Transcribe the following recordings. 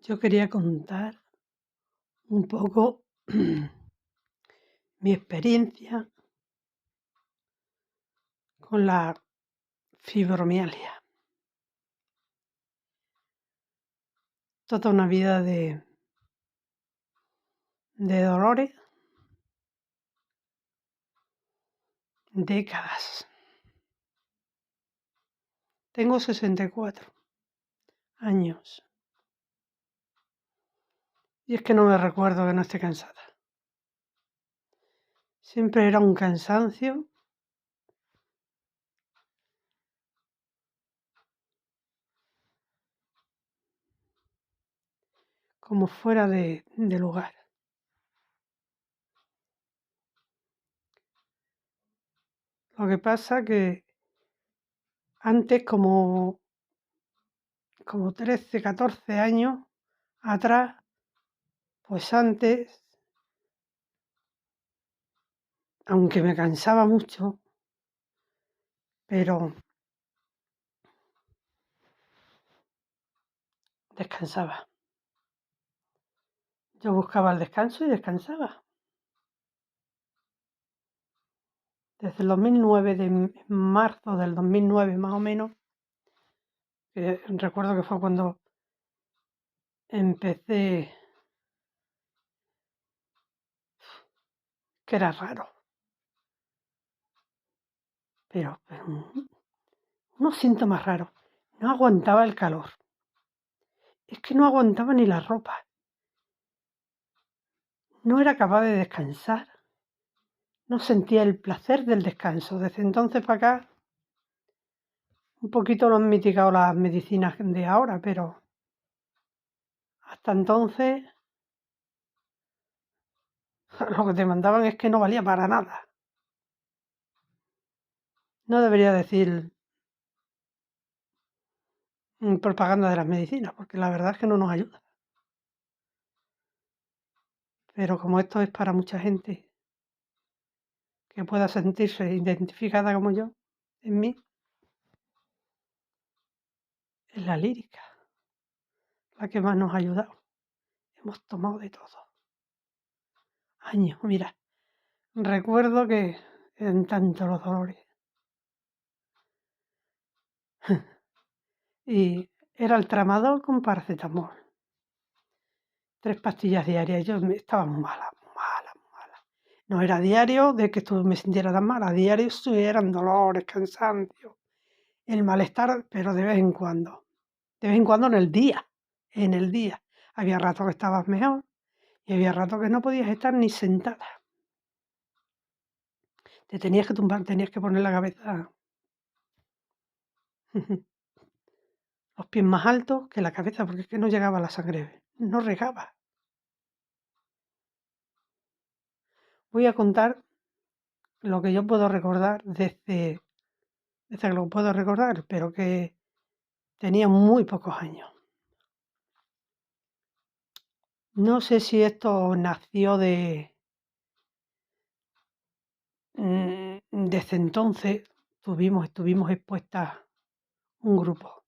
Yo quería contar un poco mi experiencia con la fibromialgia. Toda una vida de dolores, décadas. Tengo 64 años y es que no me recuerdo que no esté cansada. Siempre era un cansancio como fuera de lugar. Lo que pasa que antes, como 13, 14 años atrás, pues antes, aunque me cansaba mucho, pero descansaba. Yo buscaba el descanso y descansaba. Desde el 2009, de marzo del 2009 más o menos, que recuerdo que fue cuando empecé, que era raro, pero unos síntomas raros. No aguantaba el calor. Es que no aguantaba ni la ropa. No era capaz de descansar. No sentía el placer del descanso. Desde entonces para acá, un poquito lo han mitigado las medicinas de ahora, pero hasta entonces lo que te mandaban es que no valía para nada. No debería decir propaganda de las medicinas, porque la verdad es que no nos ayuda. Pero como esto es para mucha gente que pueda sentirse identificada como yo, en mí, es la lírica la que más nos ha ayudado. Hemos tomado de todo. Años, mira, recuerdo que eran tantos los dolores. Y era el tramadol con paracetamol. 3 pastillas diarias. Yo estaba muy mala. No era diario de que me sintiera tan mala. Diario eran dolores, cansancio, el malestar, pero de vez en cuando. De vez en cuando en el día. En el día. Había rato que estabas mejor y había rato que no podías estar ni sentada. Te tenías que tumbar, tenías que poner la cabeza, los pies más altos que la cabeza, porque es que no llegaba la sangre, no regaba. Voy a contar lo que yo puedo recordar desde que lo puedo recordar, pero que tenía muy pocos años. No sé si esto nació desde entonces estuvimos expuestas un grupo.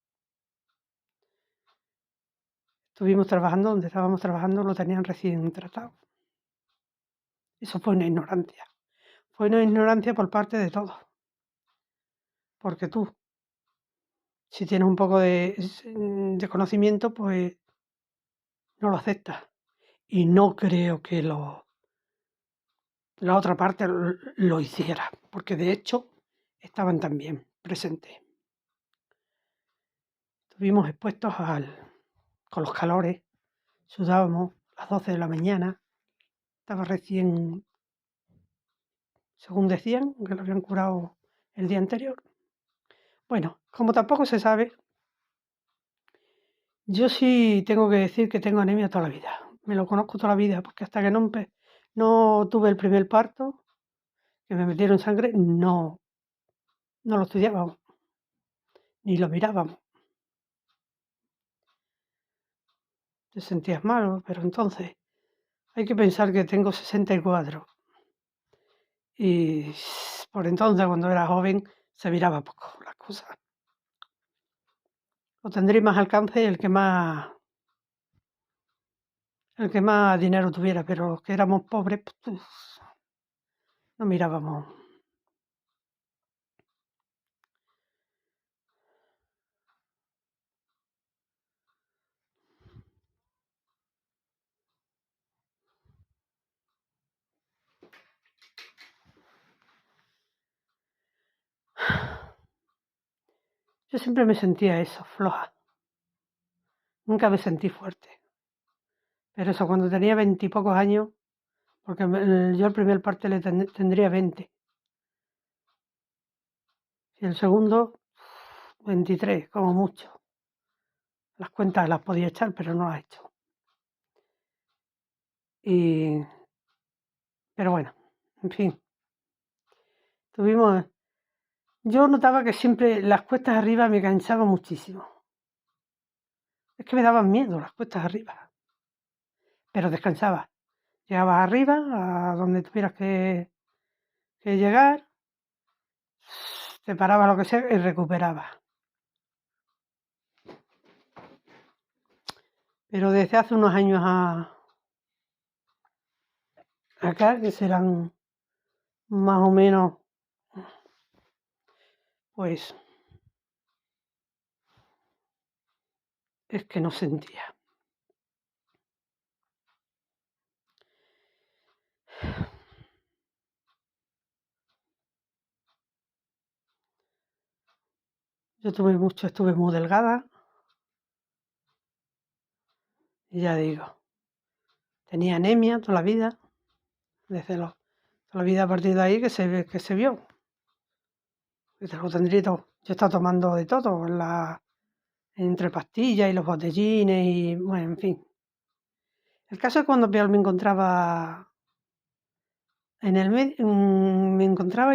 Estuvimos trabajando, donde estábamos trabajando lo tenían recién tratado. Eso fue una ignorancia. Fue una ignorancia por parte de todos. Porque tú, si tienes un poco de conocimiento, pues no lo aceptas. Y no creo que la otra parte lo hiciera, porque de hecho estaban también presentes. Estuvimos expuestos con los calores, sudábamos a las 12 de la mañana, estaba recién, según decían, que lo habían curado el día anterior. Bueno, como tampoco se sabe, yo sí tengo que decir que tengo anemia toda la vida. Me lo conozco toda la vida, porque hasta que no tuve el primer parto, que me metieron sangre, no lo estudiábamos, ni lo mirábamos. Te sentías malo, pero entonces hay que pensar que tengo 64 y por entonces, cuando era joven, se miraba poco las cosas. Lo tendré más alcance el que más el que más dinero tuviera, pero los que éramos pobres, pues, no mirábamos. Yo siempre me sentía eso, floja. Nunca me sentí fuerte. Pero eso, cuando tenía 20 y pocos años, porque yo el primer parte le tendría 20. Y el segundo, 23, como mucho. Las cuentas las podía echar, pero no las he hecho. Pero bueno, en fin. Yo notaba que siempre las cuestas arriba me cansaban muchísimo. Es que me daban miedo las cuestas arriba. Pero descansaba. Llegabas arriba, a donde tuvieras que llegar, te paraba lo que sea y recuperabas. Pero desde hace unos años acá, que serán más o menos, pues, es que no sentía. Yo estuve muy delgada, y ya digo, tenía anemia toda la vida, toda la vida a partir de ahí que se vio. Que te lo tendría todo. Yo he estado tomando de todo, entre pastillas y los botellines y, bueno, en fin. El caso es cuando peor me encontraba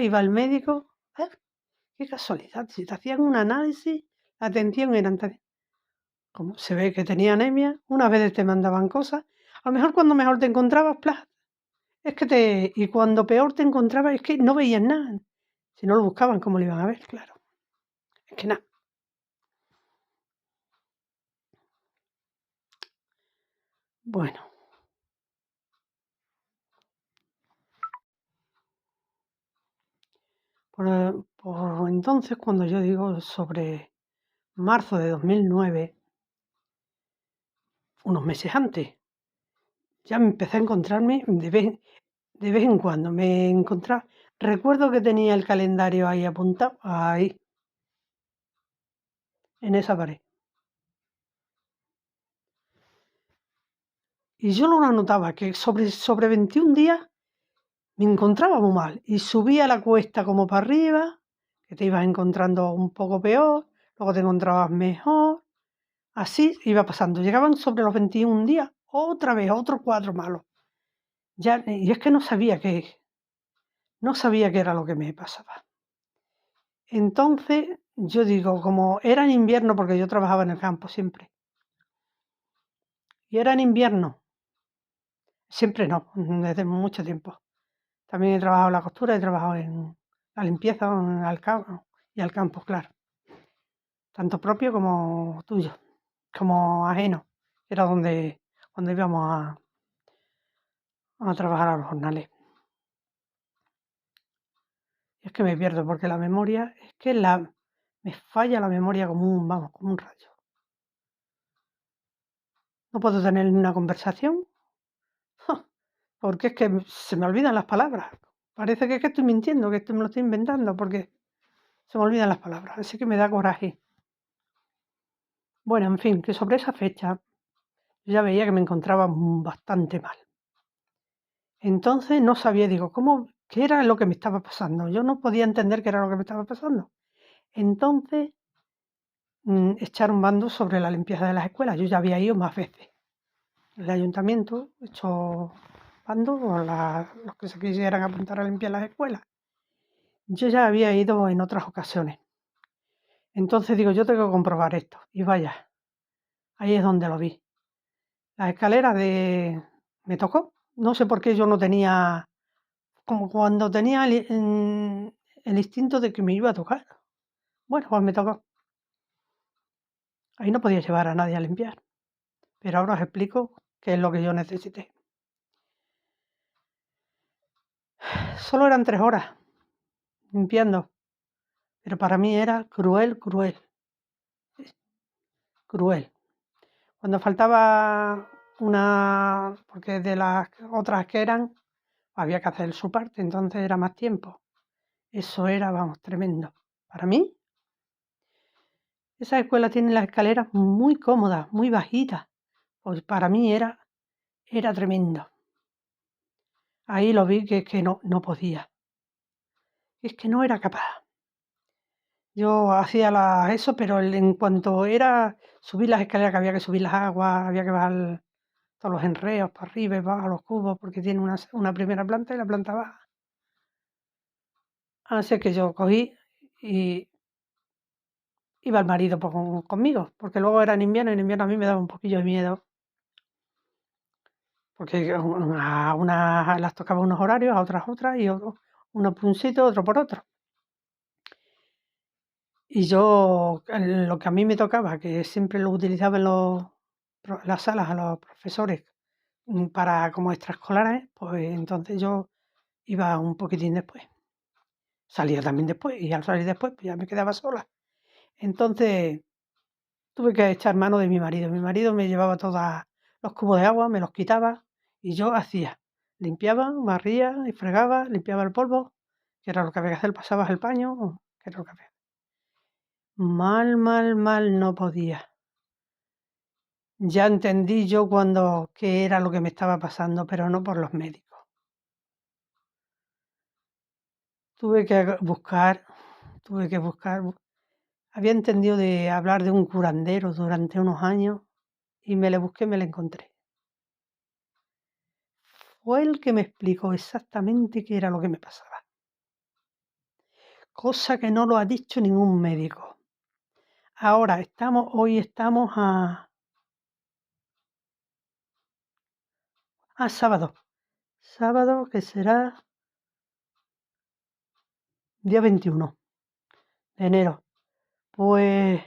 iba al médico. Qué casualidad, si te hacían un análisis, la atención era como se ve que tenía anemia, unas veces te mandaban cosas, a lo mejor cuando mejor te encontrabas, y cuando peor te encontrabas es que no veías nada. Si no lo buscaban, ¿cómo lo iban a ver? Claro. Es que nada. Bueno. Por entonces, cuando yo digo sobre marzo de 2009, unos meses antes, ya me empecé a encontrarme de vez en cuando. Recuerdo que tenía el calendario ahí apuntado, ahí, en esa pared. Y yo lo notaba, que sobre 21 días me encontraba muy mal. Y subía la cuesta como para arriba, que te ibas encontrando un poco peor, luego te encontrabas mejor. Así iba pasando. Llegaban sobre los 21 días, otra vez, otros 4 malos. Y es que no sabía qué era lo que me pasaba. Entonces, yo digo, como era en invierno, porque yo trabajaba en el campo siempre, y era en invierno, siempre no, desde mucho tiempo. También he trabajado en la costura, he trabajado en la limpieza, y al campo, claro. Tanto propio como tuyo, como ajeno. Era cuando íbamos a trabajar a los jornales. Y es que me pierdo, porque la memoria, me falla la memoria como un rayo. No puedo tener una conversación, porque es que se me olvidan las palabras. Parece que es que estoy mintiendo, que esto me lo estoy inventando, porque se me olvidan las palabras. Así que me da coraje. Bueno, en fin, que sobre esa fecha yo ya veía que me encontraba bastante mal. Entonces no sabía, digo, qué era lo que me estaba pasando. Yo no podía entender qué era lo que me estaba pasando. Entonces echaron bando sobre la limpieza de las escuelas. Yo ya había ido más veces. El ayuntamiento echó bando o los que se quisieran apuntar a limpiar las escuelas. Yo ya había ido en otras ocasiones. Entonces digo, yo tengo que comprobar esto. Y vaya, ahí es donde lo vi. La escalera me tocó. No sé por qué yo no tenía, como cuando tenía el instinto de que me iba a tocar. Bueno, pues me tocó. Ahí no podía llevar a nadie a limpiar. Pero ahora os explico que es lo que yo necesité. Solo eran 3 horas limpiando, pero para mí era cruel, cruel, cruel. Cuando faltaba una, porque de las otras que eran, había que hacer su parte, entonces era más tiempo. Eso era, vamos, tremendo. Para mí, esa escuela tiene las escaleras muy cómodas, muy bajitas. Pues para mí era tremendo. Ahí lo vi que no podía. Es que no era capaz. Yo hacía eso, pero en cuanto era subir las escaleras, que había que subir las aguas, había que bajar todos los enreos para arriba y para abajo los cubos, porque tiene una primera planta y la planta baja. Así que yo cogí y iba el marido conmigo, porque luego era en invierno y en invierno a mí me daba un poquillo de miedo, porque a unas las tocaba unos horarios, a otras y uno por un sitio, otro por otro. Y yo, lo que a mí me tocaba, que siempre lo utilizaba en las salas a los profesores para como extraescolares, pues entonces yo iba un poquitín después. Salía también después y al salir después pues ya me quedaba sola. Entonces tuve que echar mano de mi marido. Mi marido me llevaba todos los cubos de agua, me los quitaba y yo hacía. Limpiaba, barría y fregaba, limpiaba el polvo, que era lo que había que hacer, pasabas el paño, que era lo que había. Mal, mal, mal no podía. Ya entendí yo qué era lo que me estaba pasando, pero no por los médicos. Tuve que buscar. Había entendido de hablar de un curandero durante unos años y me le busqué y me le encontré. Fue el que me explicó exactamente qué era lo que me pasaba. Cosa que no lo ha dicho ningún médico. Hoy estamos a sábado. Sábado que será día 21 de enero. Pues,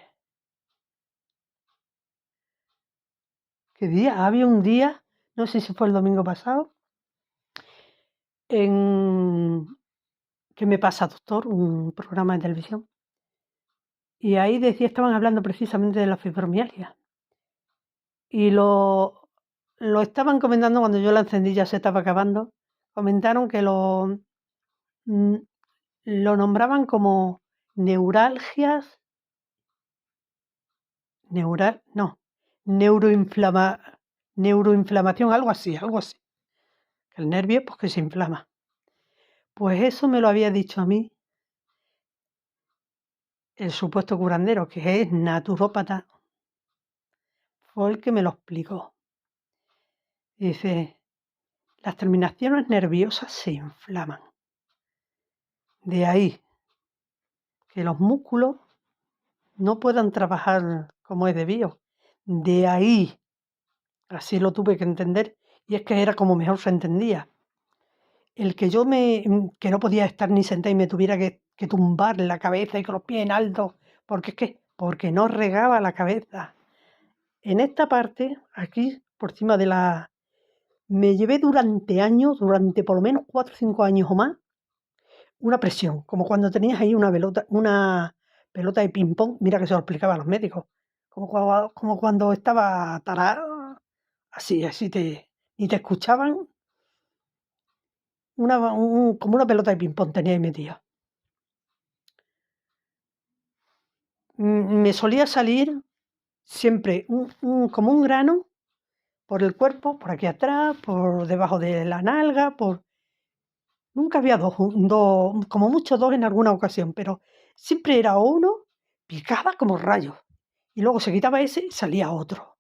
¿qué día? Había un día, no sé si fue el domingo pasado, que me pasa doctor, un programa de televisión. Y ahí estaban hablando precisamente de la fibromialgia. Y lo estaban comentando cuando yo la encendí, ya se estaba acabando. Comentaron que mm, lo nombraban como neuralgias, neuroinflama, neuroinflamación, algo así. El nervio, pues que se inflama. Pues eso me lo había dicho a mí el supuesto curandero, que es naturópata, fue el que me lo explicó. Dice, las terminaciones nerviosas se inflaman. De ahí que los músculos no puedan trabajar como es debido. De ahí, así lo tuve que entender, y es que era como mejor se entendía. El que que no podía estar ni sentada y me tuviera que tumbar la cabeza y con los pies en alto, porque no regaba la cabeza. En esta parte, aquí, por encima me llevé durante años, durante por lo menos 4 o 5 años o más, una presión, como cuando tenías ahí una pelota de ping-pong, mira que se lo explicaba a los médicos, como cuando estaba tarada, así, ni te escuchaban, como una pelota de ping-pong tenía ahí metida. Me solía salir siempre como un grano por el cuerpo, por aquí atrás, por debajo de la nalga, nunca había dos, como mucho dos en alguna ocasión, pero siempre era uno, picaba como rayos, y luego se quitaba ese y salía otro.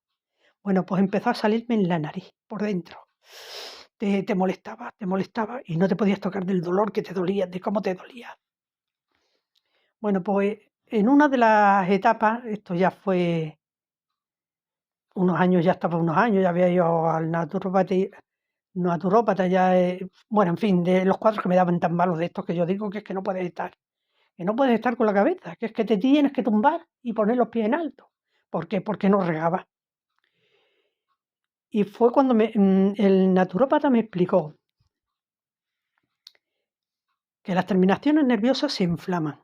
Bueno, pues empezó a salirme en la nariz, por dentro. Te molestaba, y no te podías tocar del dolor que te dolía, de cómo te dolía. Bueno, pues en una de las etapas, esto ya fue unos años, ya había ido al naturópata, ya, bueno, en fin, de los cuadros que me daban tan malos de estos que yo digo que es que no puedes estar. Que no puedes estar con la cabeza, que es que te tienes que tumbar y poner los pies en alto. ¿Por qué? Porque no regaba. Y fue cuando el naturópata me explicó que las terminaciones nerviosas se inflaman.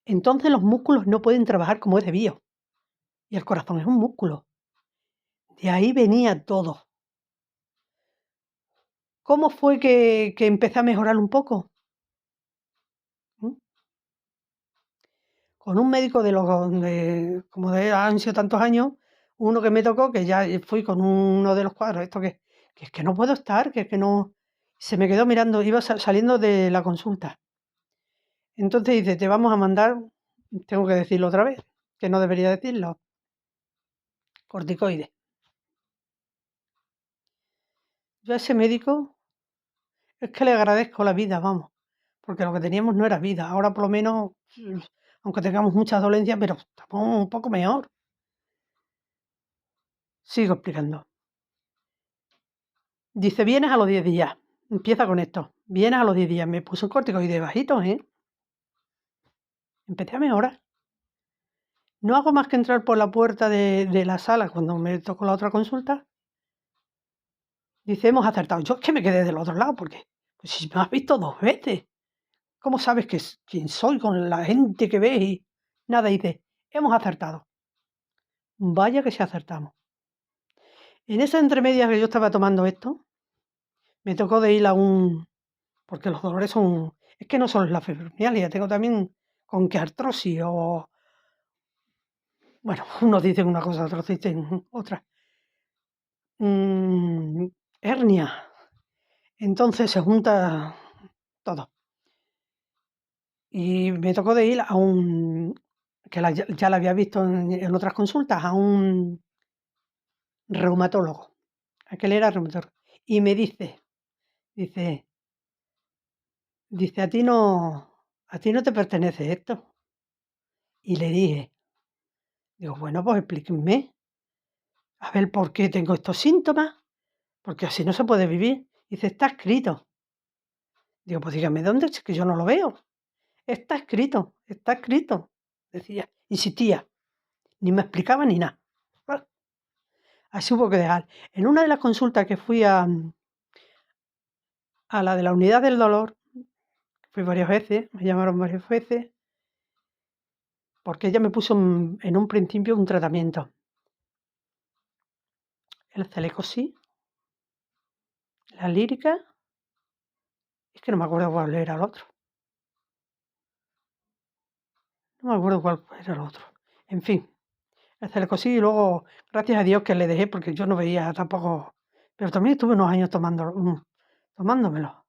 Entonces los músculos no pueden trabajar como es debido. Y el corazón es un músculo. De ahí venía todo. ¿Cómo fue que empecé a mejorar un poco? ¿Mm? Con un médico como han sido tantos años, uno que me tocó, que ya fui con uno de los cuadros, esto que es que no puedo estar, que es que no. Se me quedó mirando, iba saliendo de la consulta. Entonces dice, te vamos a mandar, tengo que decirlo otra vez, que no debería decirlo, corticoides. Yo a ese médico es que le agradezco la vida, vamos, porque lo que teníamos no era vida. Ahora por lo menos, aunque tengamos muchas dolencias, pero estamos un poco mejor. Sigo explicando. Dice, vienes a los 10 días. Empieza con esto. Vienes a los 10 días. Me puso un corticoide bajito, ¿eh? Empecé a mejorar. No hago más que entrar por la puerta de la sala cuando me tocó la otra consulta. Dice, hemos acertado. Yo es que me quedé del otro lado, porque pues, si me has visto 2 veces, ¿cómo sabes quién soy con la gente que ves? Y nada, dice, hemos acertado. Vaya que sí acertamos. En esa entremedia que yo estaba tomando esto, me tocó de ir a porque los dolores son, es que no solo es la fibromialgia, tengo también con que artrosis o, bueno, unos dicen una cosa, otros dicen otra. Hernia. Entonces se junta todo. Y me tocó de ir que ya la había visto en otras consultas, a un reumatólogo. Aquel era reumatólogo. Y me dice, a ti no te pertenece esto. Y le dije, digo, bueno, pues explíquenme, a ver por qué tengo estos síntomas, porque así no se puede vivir. Dice, está escrito. Digo, pues dígame dónde, es que yo no lo veo. Está escrito, decía, insistía, ni me explicaba ni nada. Bueno, así hubo que dejar. En una de las consultas que fui a la de la unidad del dolor, fui varias veces, me llamaron varias veces, porque ella me puso en un principio un tratamiento. El Celecoxib, la lírica, es que no me acuerdo cuál era el otro. No me acuerdo cuál era el otro. En fin, el Celecoxib y luego, gracias a Dios que le dejé, porque yo no veía tampoco, pero también estuve unos años tomándomelo.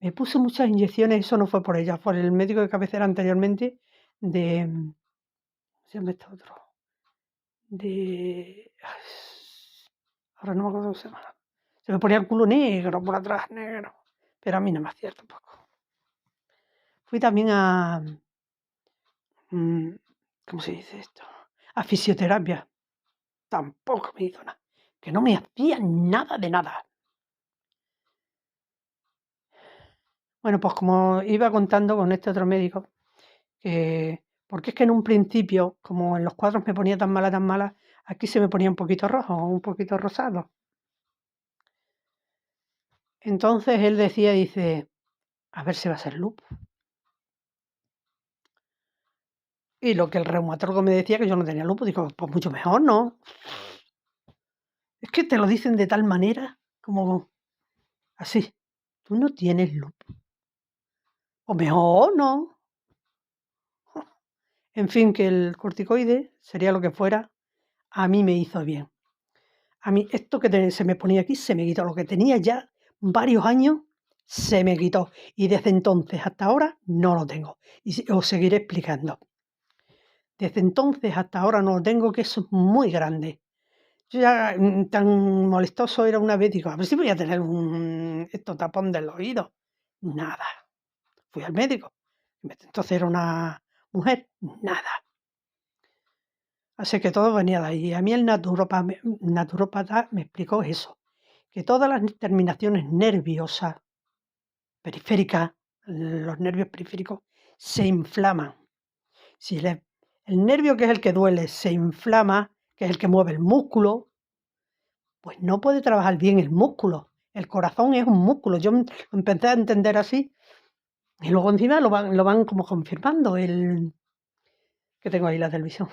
Me puso muchas inyecciones, eso no fue por ella, por el médico de cabecera anteriormente de, ¿cómo se llama este otro? Ahora no me acuerdo cómo se llama. Se me ponía el culo negro por atrás, negro, pero a mí no me hacía tampoco. Fui también a, ¿cómo se dice esto? A fisioterapia, tampoco me hizo nada, que no me hacía nada de nada. Bueno, pues como iba contando con este otro médico, porque es que en un principio, como en los cuadros me ponía tan mala, aquí se me ponía un poquito rojo, un poquito rosado. Entonces él dice, a ver si va a ser lupus. Y lo que el reumatólogo me decía, que yo no tenía lupus, digo, pues mucho mejor, ¿no? Es que te lo dicen de tal manera, como así, tú no tienes lupus. O mejor, ¿no? En fin, que el corticoide, sería lo que fuera, a mí me hizo bien. A mí esto que se me ponía aquí se me quitó. Lo que tenía ya varios años se me quitó. Y desde entonces hasta ahora no lo tengo. Y os seguiré explicando. Desde entonces hasta ahora no lo tengo, que eso es muy grande. Yo ya tan molestoso era una vez, digo, a ver si voy a tener esto tapón del oído. Nada. Fui al médico. Entonces era una mujer. Nada. Así que todo venía de ahí. A mí el naturópata me explicó eso, que todas las terminaciones nerviosas periféricas, los nervios periféricos, se inflaman. Si el nervio que es el que duele se inflama, que es el que mueve el músculo, pues no puede trabajar bien el músculo. El corazón es un músculo. Yo lo empecé a entender así y luego encima lo van como confirmando. Que tengo ahí la televisión.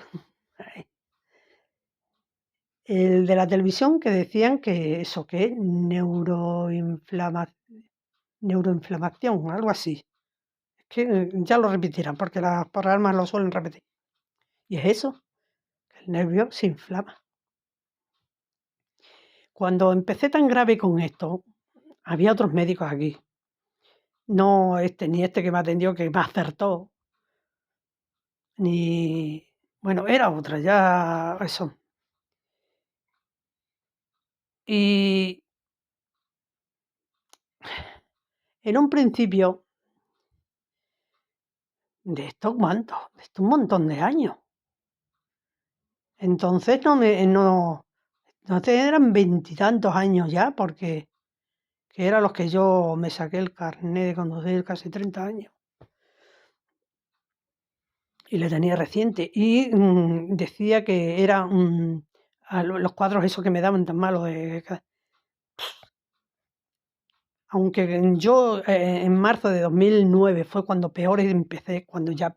El de la televisión que decían que eso, que neuroinflamación, algo así. Es que ya lo repetirán porque los programas lo suelen repetir. Y es eso, que el nervio se inflama. Cuando empecé tan grave con esto, había otros médicos aquí. No ni este que me atendió, que me acertó, ni... Bueno, era otra, ya eso. Y en un principio, de estos cuantos, de estos un montón de años. Entonces no eran 20 y tantos años ya, porque que eran los que yo me saqué el carnet de conducir casi 30 años. Y le tenía reciente. Y decía que eran los cuadros esos que me daban tan malos. Aunque yo en marzo de 2009 fue cuando peor empecé, cuando ya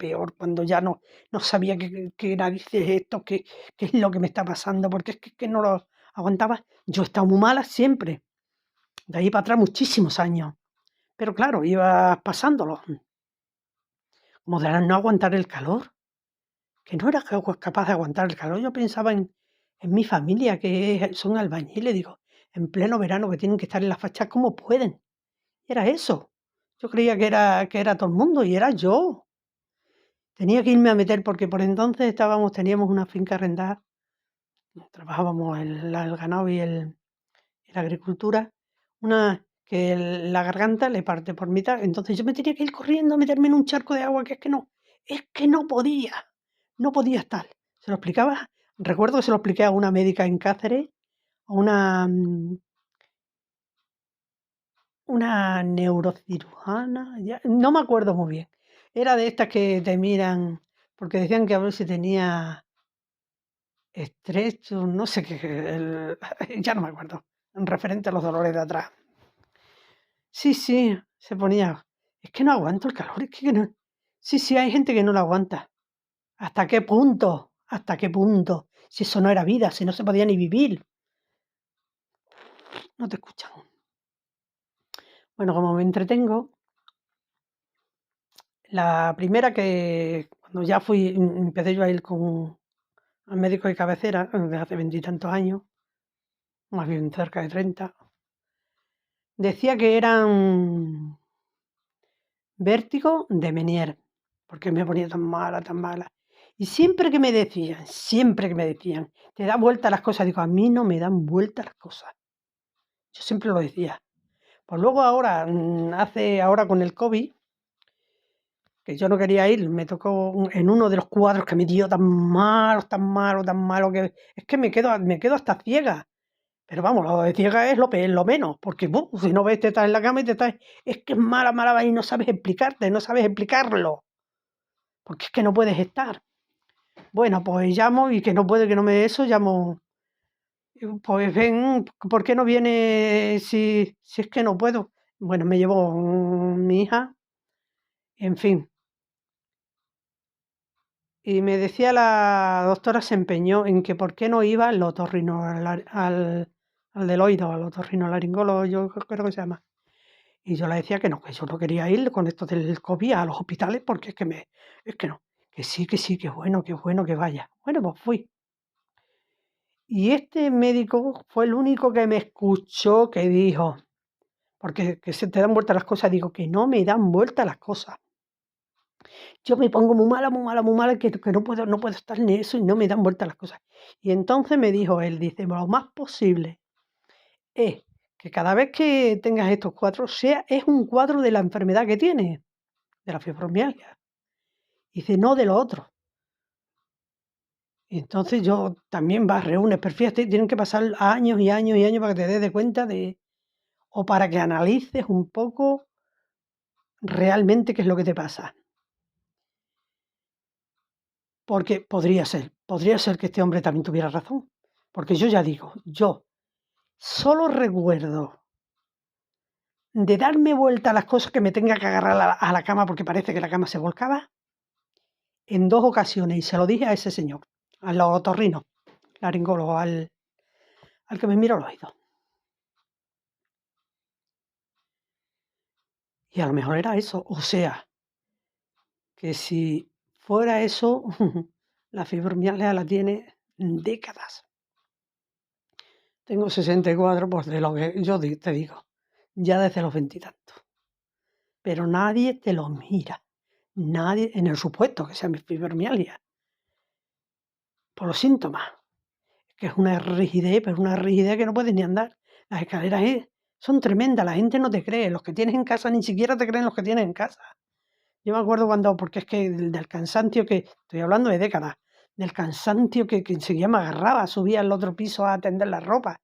no sabía qué narices es esto, qué es lo que me está pasando, porque es que no lo aguantaba. Yo estaba muy mala siempre, de ahí para atrás muchísimos años. Pero claro, iba pasándolo, como de no aguantar el calor, que no era capaz de aguantar el calor. Yo pensaba en mi familia, que son albañiles, digo, en pleno verano que tienen que estar en las fachas, ¿cómo pueden? Era eso. Yo creía que era todo el mundo y era yo. Tenía que irme a meter porque por entonces teníamos una finca arrendada, trabajábamos el ganado y la agricultura, una que la garganta le parte por mitad. Entonces yo me tenía que ir corriendo a meterme en un charco de agua, que es que no podía estar. Se lo explicaba, recuerdo que se lo expliqué a una médica en Cáceres, a una neurocirujana, no me acuerdo muy bien. Era de estas que te miran, porque decían que a ver si tenía estrecho, no sé qué, ya no me acuerdo, en referente a los dolores de atrás. Sí, sí, se ponía, es que no aguanto el calor, es que no. Sí, sí, hay gente que no lo aguanta. ¿Hasta qué punto? ¿Hasta qué punto? Si eso no era vida, si no se podía ni vivir. No te escuchan. Bueno, como me entretengo, la primera que cuando ya empecé yo a ir al médico de cabecera, desde hace 20 y tantos años, más bien cerca de 30, decía que eran vértigo de Menier, porque me ponía tan mala, tan mala. Y siempre que me decían, te da vuelta las cosas, digo, a mí no me dan vuelta las cosas. Yo siempre lo decía. Pues luego ahora, ahora con el COVID, que yo no quería ir, me tocó en uno de los cuadros que me dio tan malo, tan malo, tan malo, que es que me quedo hasta ciega. Pero vamos, lo de ciega es lo menos, porque si no ves, te estás en la cama y es que es mala, mala, y no sabes explicarte, no sabes explicarlo, porque es que no puedes estar. Bueno, pues llamo y que no puede, que no me dé eso, llamo, pues ven, ¿por qué no viene si es que no puedo? Bueno, me llevó mi hija, en fin. Y me decía la doctora, se empeñó en que por qué no iba al del oído, al otorrinolaringólogo, yo creo que se llama. Y yo le decía que yo no quería ir con esto del COVID a los hospitales porque es que no, que sí, que bueno que vaya. Bueno, pues fui. Y este médico fue el único que me escuchó, que dijo, porque que se te dan vueltas las cosas, digo, que no me dan vueltas las cosas. Yo me pongo muy mala, muy mala, muy mala, que no puedo estar en eso y no me dan vueltas las cosas. Y entonces me dijo él, dice, lo más posible es que cada vez que tengas estos cuadros, es un cuadro de la enfermedad que tienes, de la fibromialgia. Dice, no de lo otro. Y entonces yo también reúnes, pero fíjate, tienen que pasar años y años y años para que te des de cuenta o para que analices un poco realmente qué es lo que te pasa. Porque podría ser que este hombre también tuviera razón. Porque yo ya digo, yo solo recuerdo de darme vuelta a las cosas que me tenga que agarrar a la cama porque parece que la cama se volcaba en 2 ocasiones y se lo dije a ese señor, al otorrino, laringólogo, al que me miró los oídos. Y a lo mejor era eso, o sea, que si fuera eso, la fibromialgia la tiene décadas. Tengo 64, pues de lo que yo te digo, ya desde los 20 y tantos. Pero nadie te lo mira, nadie, en el supuesto que sea mi fibromialgia, por los síntomas, que es una rigidez, pero una rigidez que no puedes ni andar. Las escaleras son tremendas, la gente no te cree, los que tienes en casa ni siquiera te creen los que tienes en casa. Yo me acuerdo cuando, porque es que del cansancio que, estoy hablando de décadas, del cansancio que enseguida me agarraba, subía al otro piso a atender la ropa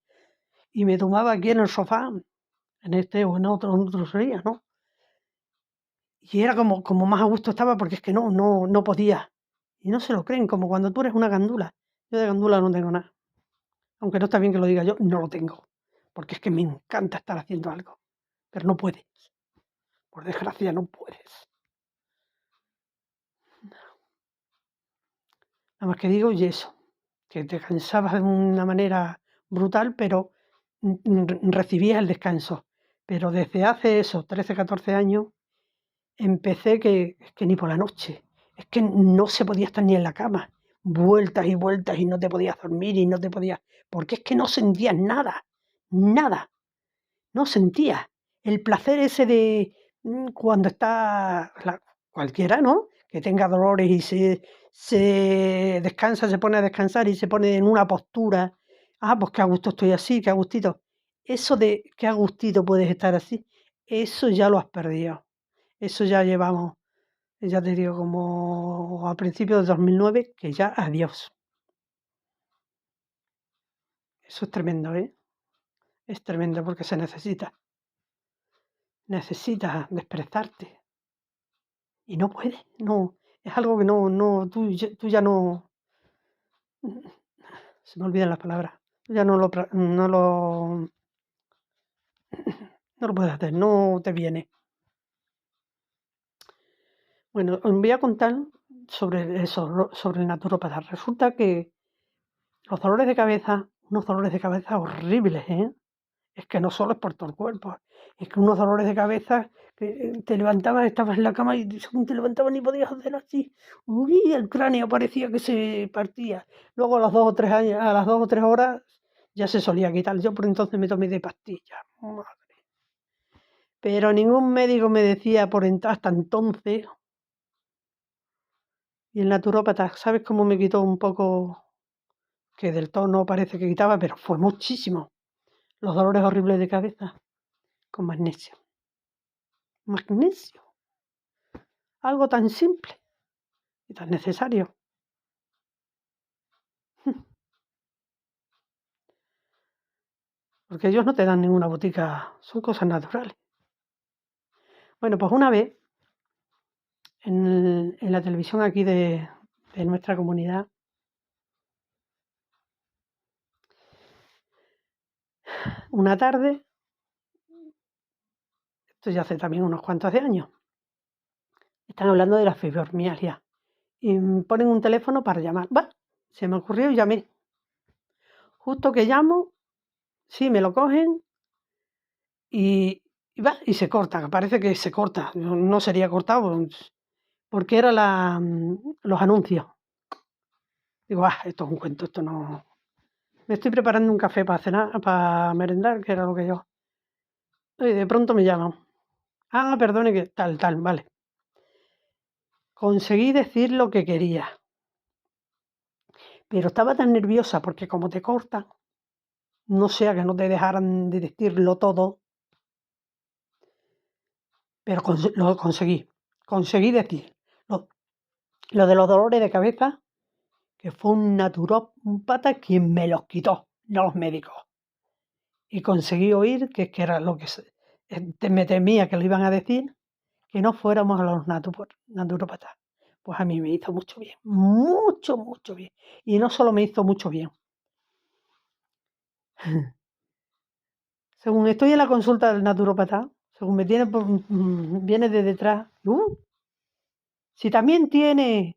y me tomaba aquí en el sofá, en este o en otros días, ¿no? Y era como más a gusto estaba porque es que no podía. Y no se lo creen, como cuando tú eres una gandula. Yo de gandula no tengo nada. Aunque no está bien que lo diga yo, no lo tengo. Porque es que me encanta estar haciendo algo. Pero no puedes. Por desgracia, no puedes. Nada más que digo, y eso, que te cansabas de una manera brutal, pero recibías el descanso. Pero desde hace esos 13, 14 años, empecé que ni por la noche. Es que no se podía estar ni en la cama. Vueltas y vueltas y no te podías dormir y no te podías... Porque es que no sentías nada. Nada. No sentías. El placer ese de cuando está cualquiera, ¿no? Que tenga dolores y se descansa, se pone a descansar y se pone en una postura. Ah, pues qué a gusto estoy así, qué a gustito. Eso de qué a gustito puedes estar así, eso ya lo has perdido. Eso ya llevamos, ya te digo, como a principios de 2009, que ya adiós. Eso es tremendo, ¿eh? Es tremendo porque se necesita. Necesitas despertarte. Y no puedes, no. Es algo que tú ya no. Se me olvidan las palabras. Tú ya no lo puedes hacer, no te viene. Bueno, os voy a contar sobre eso, sobre el naturópata. Resulta que los dolores de cabeza, unos dolores de cabeza horribles, ¿eh? Es que no solo es por todo el cuerpo, es que unos dolores de cabeza que te levantabas, estabas en la cama y según te levantabas ni podías hacer así. Uy, el cráneo parecía que se partía. Luego a las 2 o 3 años, a las 2 o 3 horas ya se solía quitar. Yo por entonces me tomé de pastillas. Madre. Pero ningún médico me decía hasta entonces. Y el naturópata, ¿sabes cómo me quitó un poco? Que del todo no parece que quitaba, pero fue muchísimo. Los dolores horribles de cabeza con magnesio. Magnesio. Algo tan simple y tan necesario. Porque ellos no te dan ninguna botica, son cosas naturales. Bueno, pues una vez en la televisión aquí de nuestra comunidad, una tarde, esto ya hace también unos cuantos de años, están hablando de la fibromialgia y ponen un teléfono para llamar. Bah, se me ocurrió y llamé. Justo que llamo, sí, me lo cogen y se corta, parece que se corta. No sería cortado porque era los anuncios. Digo, esto es un cuento, esto no... Me estoy preparando un café para cenar, para merendar, que era lo que yo... Y de pronto me llaman. Perdone que tal, vale. Conseguí decir lo que quería. Pero estaba tan nerviosa porque como te cortan, no sea que no te dejaran de decirlo todo, pero lo conseguí. Conseguí decir lo de los dolores de cabeza, que fue un naturópata quien me los quitó, no los médicos. Y conseguí oír que era lo que me temía que lo iban a decir, que no fuéramos a los naturópatas. Pues a mí me hizo mucho bien, mucho, mucho bien. Y no solo me hizo mucho bien, Según estoy en la consulta del naturópata, según me tiene viene de detrás, si también tiene,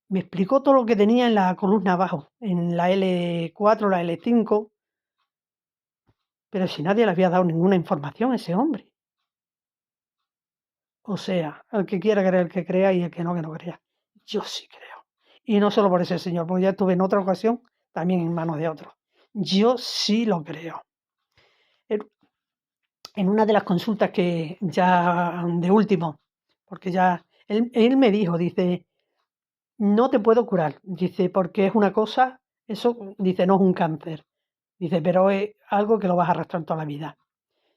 me explicó todo lo que tenía en la columna abajo, en la L4, la L5, pero si nadie le había dado ninguna información a ese hombre. O sea, el que quiera creer, que crea, y el que no crea. Yo sí creo. Y no solo por ese señor, porque ya estuve en otra ocasión también en manos de otros. Yo sí lo creo. En una de las consultas que ya de último, porque ya él me dijo, dice, no te puedo curar, dice, porque es una cosa, eso, dice, no es un cáncer, dice, pero es algo que lo vas a arrastrar toda la vida.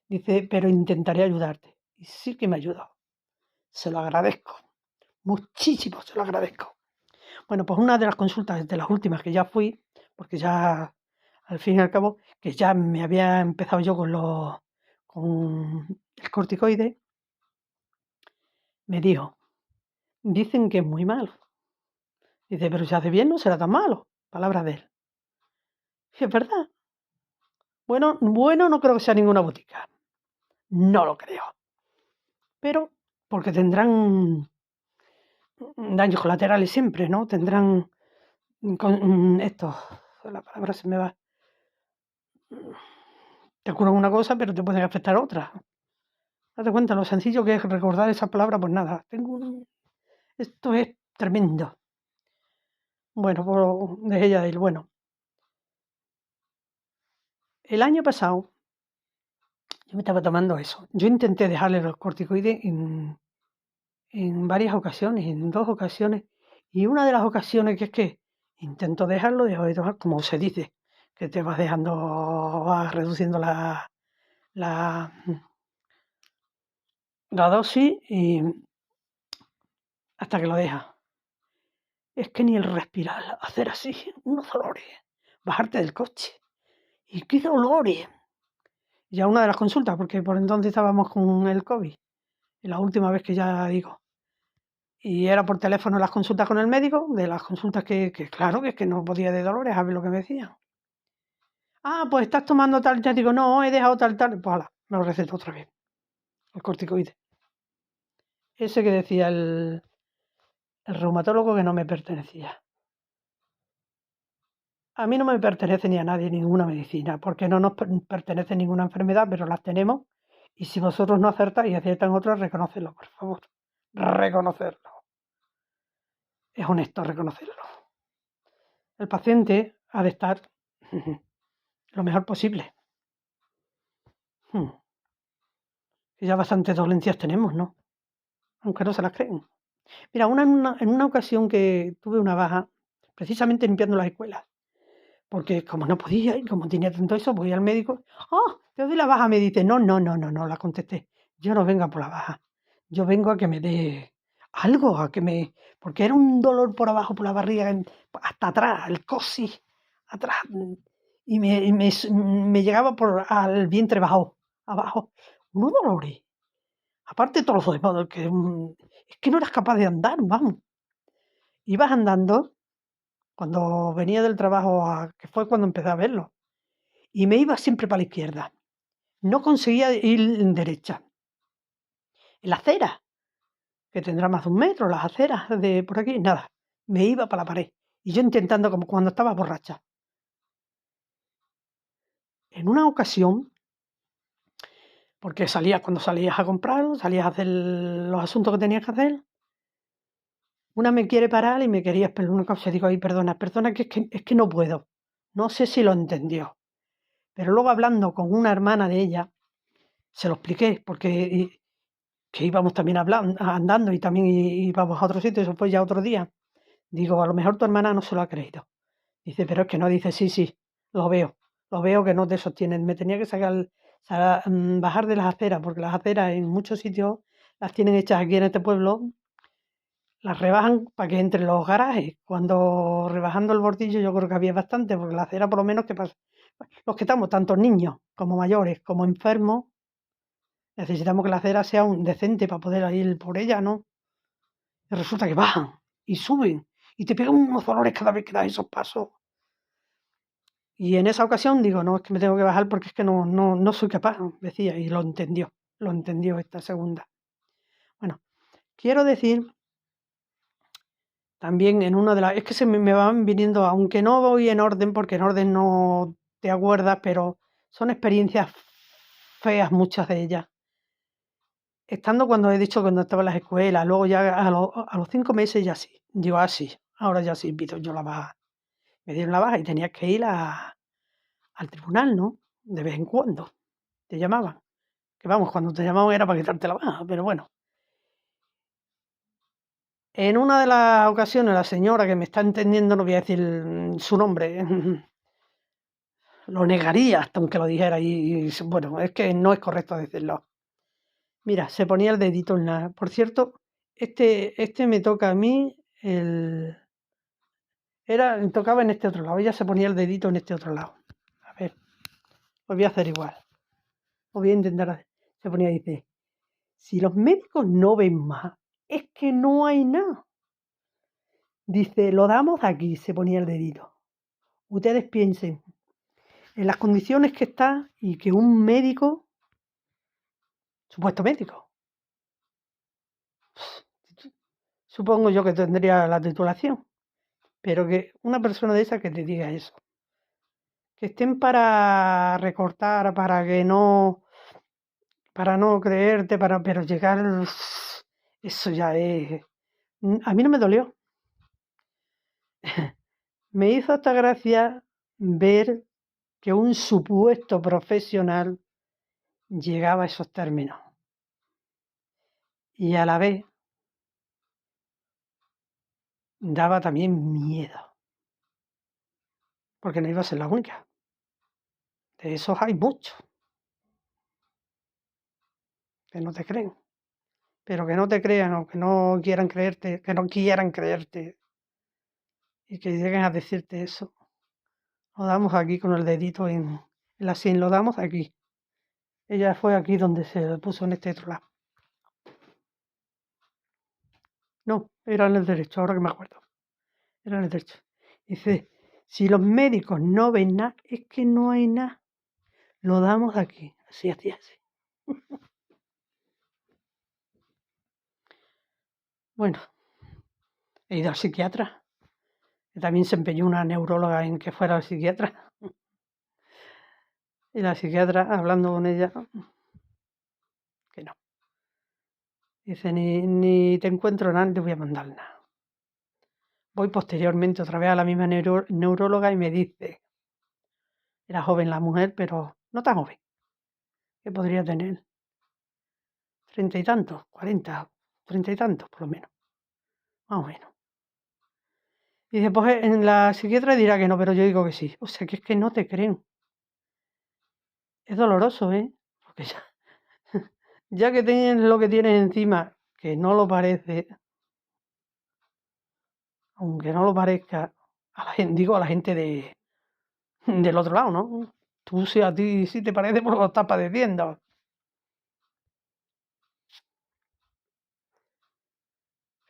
Dice, pero intentaré ayudarte. Y sí que me ayudó. Se lo agradezco. Muchísimo se lo agradezco. Bueno, pues una de las consultas, de las últimas que ya fui, porque ya al fin y al cabo, que ya me había empezado yo con el corticoide, me dijo, dicen que es muy malo. Dice, pero si hace bien no será tan malo. Palabras de él. Y es verdad. Bueno, no creo que sea ninguna botica. No lo creo. Pero, porque tendrán daños colaterales siempre, ¿no? Tendrán estos, la palabra se me va. Te curan una cosa, pero te pueden afectar otra. Date cuenta lo sencillo que es recordar esa palabra, pues nada. Esto es tremendo. Bueno, pues dejé ya de ir. Bueno, el año pasado yo me estaba tomando eso. Yo intenté dejarle los corticoides en varias ocasiones, en 2 ocasiones. Y una de las ocasiones que es que intento dejarlo, dejo de tomar, como se dice, que te vas dejando, vas reduciendo la, la dosis y hasta que lo dejas. Es que ni el respirar, hacer así, unos dolores, bajarte del coche. Y qué dolores. Ya una de las consultas, porque por entonces estábamos con el COVID, la última vez que ya digo. Y era por teléfono las consultas con el médico, de las consultas que claro, que es que no podía de dolores, a ver lo que me decían. Ah, pues estás tomando tal, ya digo, no, he dejado tal. Pues ala, me lo receto otra vez, el corticoide. Ese que decía el reumatólogo que no me pertenecía. A mí no me pertenece ni a nadie ninguna medicina, porque no nos pertenece ninguna enfermedad, pero las tenemos. Y si vosotros no acertáis y aciertan otras, reconocedlo, por favor. Reconocerlo. Es honesto reconocerlo. El paciente ha de estar lo mejor posible. Y ya bastantes dolencias tenemos, ¿no? Aunque no se las creen. Mira, en una ocasión que tuve una baja, precisamente limpiando las escuelas, porque como no podía y como tenía tanto eso, voy al médico. ¡Ah! Te doy la baja. Me dice, no, la contesté. Yo no vengo a por la baja. Yo vengo a que me dé algo, a que me. Porque era un dolor por abajo, por la barriga, hasta atrás, el coxis, atrás. Y me llegaba al vientre abajo. Unos dolores. Aparte de todos los demás, es que no eras capaz de andar, vamos. Ibas andando cuando venía del trabajo, que fue cuando empecé a verlo, y me iba siempre para la izquierda. No conseguía ir en derecha. En la acera, que tendrá más de 1 metro, las aceras de por aquí, nada. Me iba para la pared. Y yo intentando, como cuando estaba borracha. En una ocasión, porque cuando salías a comprar, salías a hacer los asuntos que tenías que hacer, una me quiere parar y me quería esperar una cosa. Digo, ay, perdona, que es que no puedo. No sé si lo entendió. Pero luego hablando con una hermana de ella, se lo expliqué, porque que íbamos también andando y también íbamos a otro sitio, eso fue ya otro día. Digo, a lo mejor tu hermana no se lo ha creído. Dice, pero es que no, dice, sí, lo veo que no te sostienen. Me tenía que bajar de las aceras, porque las aceras en muchos sitios las tienen hechas aquí en este pueblo, las rebajan para que entre los garajes. Cuando rebajando el bordillo yo creo que había bastante, porque la acera por lo menos que pasa. Los que estamos, tanto niños como mayores, como enfermos, necesitamos que la acera sea un decente para poder ir por ella, ¿no? Y resulta que bajan y suben y te pegan unos dolores cada vez que das esos pasos. Y en esa ocasión digo, no, es que me tengo que bajar porque es que no soy capaz, decía, y lo entendió esta segunda. Bueno, quiero decir también en una de las... Es que me van viniendo, aunque no voy en orden, porque en orden no te acuerdas, pero son experiencias feas muchas de ellas. Estando cuando he dicho cuando estaba en las escuelas, luego ya a los 5 meses ya sí. Digo, sí, ahora ya sí pido yo la baja. Me dieron la baja y tenías que ir al tribunal, ¿no? De vez en cuando te llamaban. Que vamos, cuando te llamaban era para quitarte la baja, pero bueno. En una de las ocasiones, la señora que me está entendiendo, no voy a decir su nombre, lo negaría hasta aunque lo dijera. Y bueno, es que no es correcto decirlo. Mira, se ponía el dedito en la... Por cierto, este me toca a mí, tocaba en este otro lado, ella se ponía el dedito en este otro lado. A ver, lo voy a hacer igual. Lo voy a intentar hacer. Se ponía y dice, si los médicos no ven más, es que no hay nada. Dice, lo damos aquí, se ponía el dedito. Ustedes piensen en las condiciones que está y que un médico, supuesto médico, supongo yo que tendría la titulación, pero que una persona de esa que te diga eso, que estén para recortar, para no creerte, pero llegar, eso ya es, a mí no me dolió. Me hizo hasta gracia ver que un supuesto profesional llegaba a esos términos y a la vez daba también miedo, porque no iba a ser la única. De esos hay muchos que no te creen, pero que no te crean o que no quieran creerte, y que lleguen a decirte eso. Lo damos aquí con el dedito en la sien, lo damos aquí. Ella fue aquí donde se puso en este otro lado. No, era en el derecho, ahora que me acuerdo. Era en el derecho. Dice, si los médicos no ven nada, es que no hay nada. Lo damos aquí. Así, así, así. Bueno, he ido al psiquiatra. Que también se empeñó una neuróloga en que fuera al psiquiatra. Y la psiquiatra, hablando con ella, que no. Dice, ni te encuentro nada, ni te voy a mandar nada. Voy posteriormente otra vez a la misma neuróloga y me dice, era joven la mujer, pero no tan joven, que podría tener 30 y tantos, 40, 30 y tantos por lo menos, más o menos. Y dice, pues en la psiquiatra dirá que no, pero yo digo que sí. O sea, que es que no te creen. Es doloroso, ¿eh? Porque ya que tienes lo que tienes encima, que no lo parece, aunque no lo parezca, a la gente, digo a la gente del otro lado, ¿no? Tú si a ti sí te parece, pues lo estás padeciendo.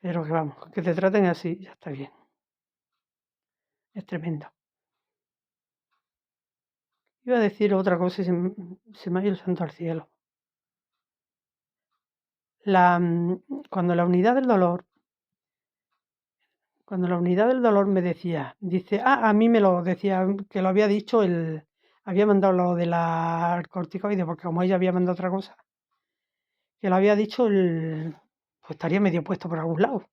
Pero que vamos, que te traten así, ya está bien. Es tremendo. Iba a decir otra cosa y se me ha ido el santo al cielo. Cuando la unidad del dolor, me decía, dice, a mí me lo decía, que lo había dicho había mandado lo de la corticoide, porque como ella había mandado otra cosa, que lo había dicho pues estaría medio puesto por algún lado.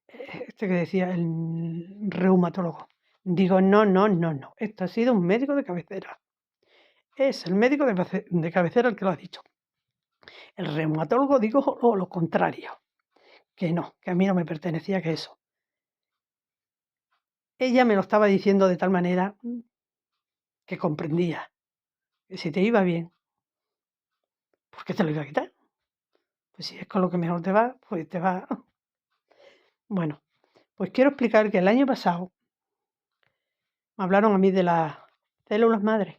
Este que decía, el reumatólogo. Digo, no. Esto ha sido un médico de cabecera. Es el médico de cabecera el que lo ha dicho. El reumatólogo digo lo contrario. Que no, que a mí no me pertenecía que eso. Ella me lo estaba diciendo de tal manera que comprendía que si te iba bien, ¿por qué te lo iba a quitar? Pues si es con lo que mejor te va, pues te va. Bueno, pues quiero explicar que el año pasado me hablaron a mí de las células madres.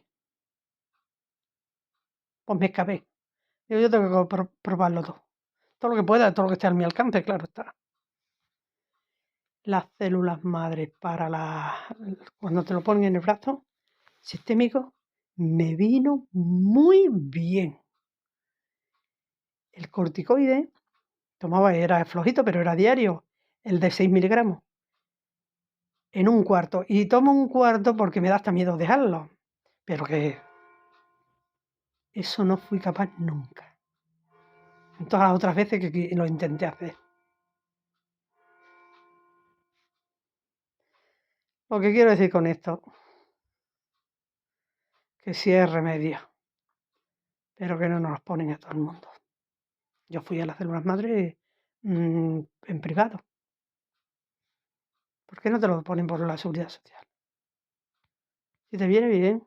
Pues me escapé. Yo tengo que probarlo todo. Todo lo que pueda, todo lo que esté a mi alcance, claro está. las células madres cuando te lo ponen en el brazo sistémico, me vino muy bien. El corticoide, tomaba, era flojito, pero era diario, el de 6 miligramos, en un cuarto. Y tomo un cuarto porque me da hasta miedo dejarlo. Pero que eso no fui capaz nunca. En todas las otras veces que lo intenté hacer. Lo que quiero decir con esto, que sí es remedio, pero que no nos los ponen a todo el mundo. Yo fui a las células madre en privado. ¿Por qué no te lo ponen por la seguridad social? Si te viene bien.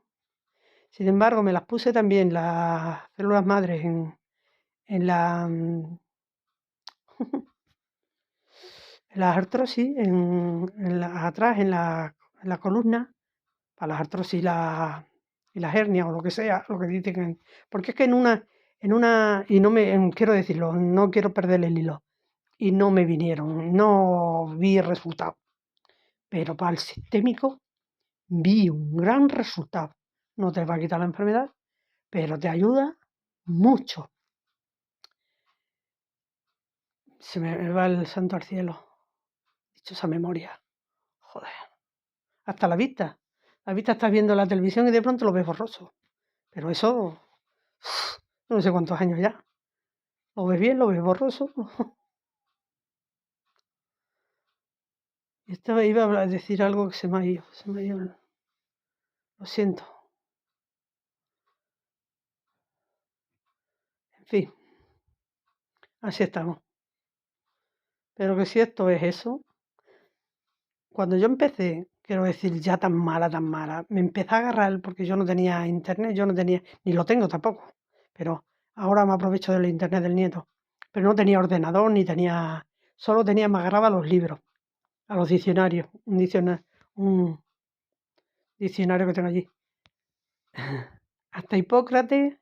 Sin embargo, me las puse también las células madres en la en las artrosis, atrás, en la columna, para las artrosis y las hernias o lo que sea, lo que dicen. Porque es que y no me, quiero decirlo, no quiero perder el hilo, y no me vinieron, no vi resultado. Pero para el sistémico vi un gran resultado. No te va a quitar la enfermedad, pero te ayuda mucho. Se me va el santo al cielo. Dichosa memoria. Joder. Hasta la vista. La vista estás viendo la televisión y de pronto lo ves borroso. Pero eso, no sé cuántos años ya. Lo ves bien, lo ves borroso. Iba a decir algo que se me ha ido. Lo siento. En fin, así estamos. Pero que si esto es eso, cuando yo empecé, quiero decir, ya tan mala, me empecé a agarrar porque yo no tenía internet, yo no tenía, ni lo tengo tampoco, pero ahora me aprovecho del internet del nieto. Pero no tenía ordenador, ni tenía, solo tenía, me agarraba a los libros, a los diccionarios, un diccionario que tengo allí. Hasta Hipócrates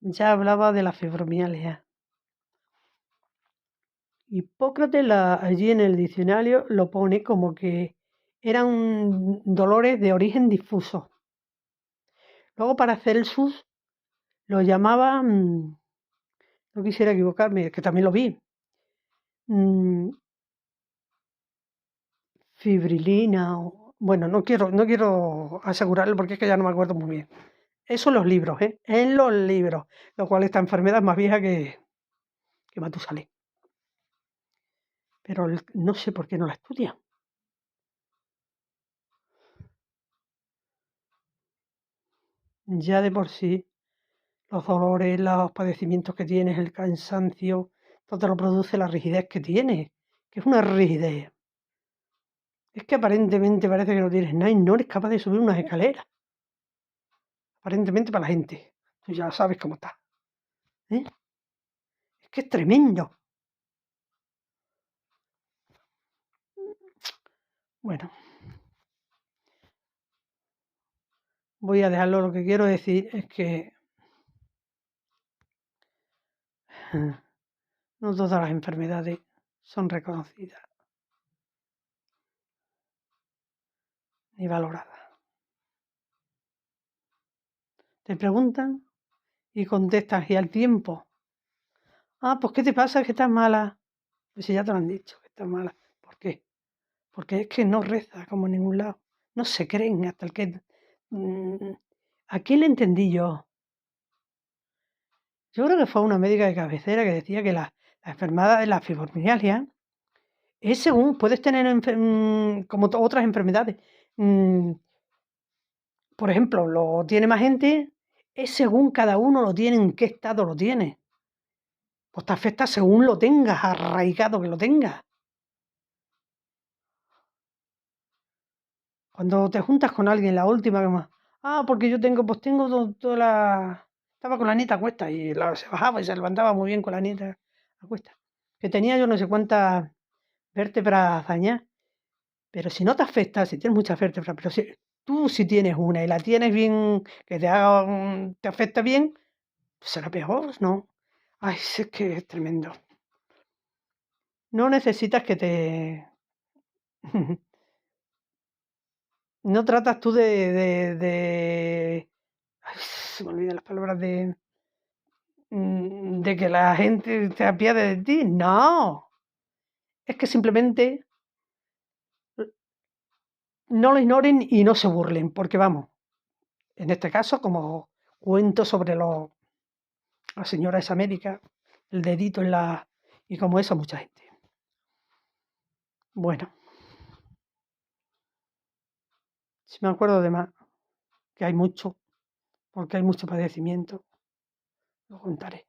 ya hablaba de la fibromialgia. Hipócrates allí en el diccionario lo pone como que eran dolores de origen difuso. Luego para Celsus lo llamaba, no quisiera equivocarme, que también lo vi, fibrilina, bueno, no quiero asegurarlo porque es que ya no me acuerdo muy bien. Eso en los libros, en los libros, lo cual esta enfermedad es más vieja que Matusalén. Pero no sé por qué no la estudian. Ya de por sí, los dolores, los padecimientos que tienes, el cansancio, todo te lo produce la rigidez que tienes, que es una rigidez. Es que aparentemente parece que no tienes nada y no eres capaz de subir unas escaleras. Aparentemente para la gente. Tú ya sabes cómo está. Es que es tremendo. Bueno, voy a dejarlo. Lo que quiero decir es que no todas las enfermedades son reconocidas ni valoradas. Te preguntan y contestas y al tiempo. Pues ¿qué te pasa? ¿Que estás mala? Pues si ya te lo han dicho, que estás mala. ¿Por qué? Porque es que no reza como en ningún lado. No se creen hasta el que... ¿A quién le entendí yo? Yo creo que fue una médica de cabecera que decía que la enfermedad de la fibromialgia es según, puedes tener como otras enfermedades. Por ejemplo, lo tiene más gente, es según cada uno lo tiene, en qué estado lo tiene. Pues te afecta según lo tengas, arraigado que lo tengas. Cuando te juntas con alguien, la última que más, porque yo tengo toda la... Estaba con la nieta a cuesta y se bajaba y se levantaba muy bien con la nieta a cuesta. Que tenía yo no sé cuántas vértebras dañadas. Pero si no te afecta, si tienes muchas vértebras, pero si tienes una y la tienes bien, que te afecta bien, pues será peor, ¿no? Ay, es que es tremendo. No necesitas que te... No tratas tú Ay, se me olvidan las palabras de que la gente se apiade de ti. No, es que simplemente no lo ignoren y no se burlen, porque vamos, en este caso, como cuento sobre la señora esa médica, el dedito en la... y como eso mucha gente. Bueno, si me acuerdo de más, que hay mucho, porque hay mucho padecimiento, lo contaré.